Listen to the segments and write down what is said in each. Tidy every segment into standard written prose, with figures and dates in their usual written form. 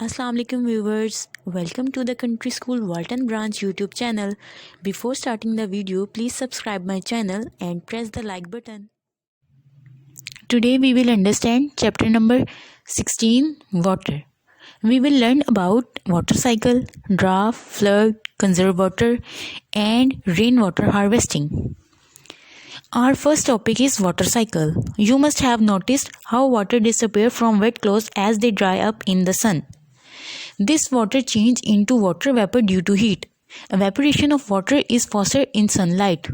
Assalamu alaikum viewers, welcome to the Country School Walton Branch YouTube channel. Before starting the video, please subscribe my channel and press the like button. Today we will understand chapter number 16, Water. We will learn about water cycle, drought, flood, conserve water and rainwater harvesting. Our first topic is water cycle. You must have noticed how water disappears from wet clothes as they dry up in the sun. This water changes into water vapor due to heat. Evaporation of water is faster in sunlight.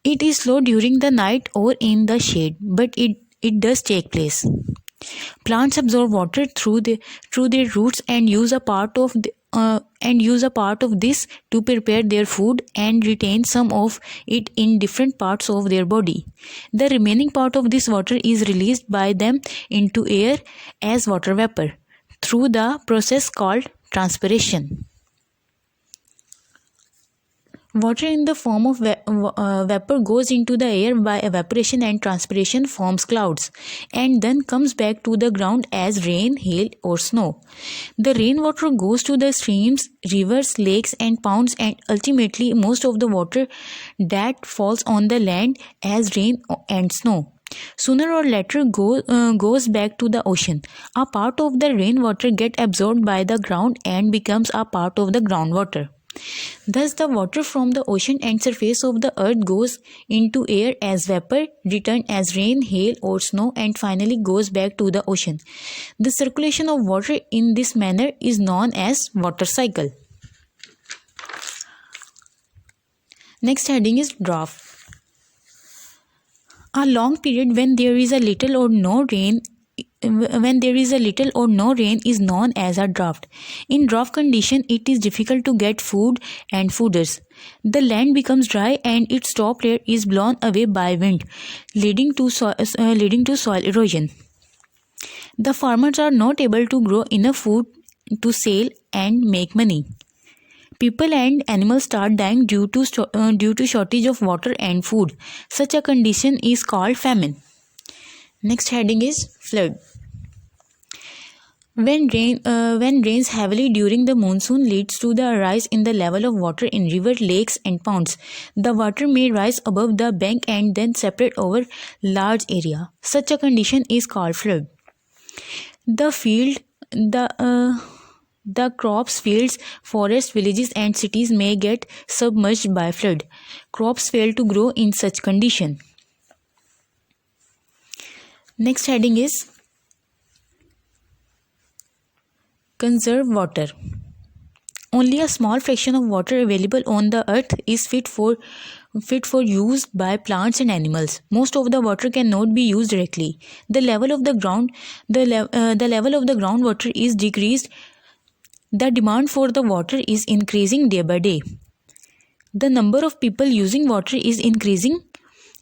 It is slow during the night or in the shade, but it does take place. Plants absorb water through their roots and use a part of this to prepare their food and retain some of it in different parts of their body. The remaining part of this water is released by them into air as water vapor through the process called transpiration. Water in the form of vapor goes into the air by evaporation and transpiration forms clouds and then comes back to the ground as rain, hail or snow. The rainwater goes to the streams, rivers, lakes and ponds and ultimately most of the water that falls on the land as rain and snow sooner or later goes back to the ocean. A part of the rainwater gets absorbed by the ground and becomes a part of the groundwater. Thus, the water from the ocean and surface of the earth goes into air as vapor, returns as rain, hail or snow and finally goes back to the ocean. The circulation of water in this manner is known as water cycle. Next heading is drought. A long period when there is a little or no rain is known as a drought. In drought condition, it is difficult to get food and fooders. The land becomes dry and its top layer is blown away by wind, leading to soil erosion. The farmers are not able to grow enough food to sell and make money. People and animals start dying due to shortage of water and food. Such a condition is called famine. Next heading is flood. When rains heavily during the monsoon leads to the rise in the level of water in rivers, lakes and ponds. The water may rise above the bank and then separate over large area. Such a condition is called flood. The crops, fields, forests, villages and cities may get submerged by flood. Crops fail to grow in such condition. Next heading is conserve water. Only a small fraction of water available on the earth is fit for use by plants and animals. Most of the water cannot be used directly. The level of the groundwater is decreased. The demand for the water is increasing day by day. The number of people using water is increasing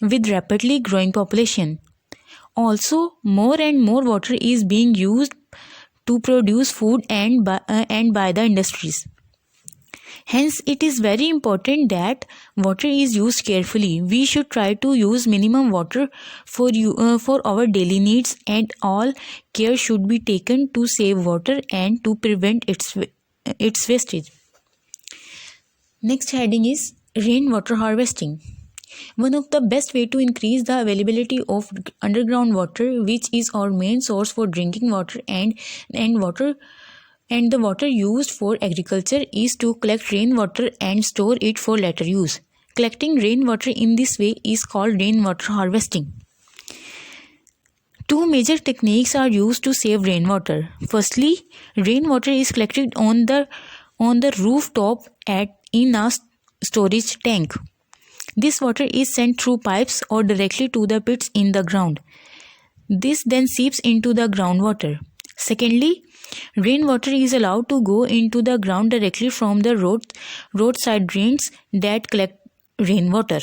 with rapidly growing population. Also, more and more water is being used to produce food and by the industries. Hence, it is very important that water is used carefully. We should try to use minimum water for our daily needs, and all care should be taken to save water and to prevent its wastage. Next heading is rainwater harvesting. One of the best way to increase the availability of underground water, which is our main source for drinking water and the water used for agriculture, is to collect rainwater and store it for later use. Collecting rainwater in this way is called rainwater harvesting. Two major techniques are used to save rainwater. Firstly, rainwater is collected on the rooftop in a storage tank. This water is sent through pipes or directly to the pits in the ground. This then seeps into the groundwater. Secondly, rainwater is allowed to go into the ground directly from the roadside drains that collect rainwater.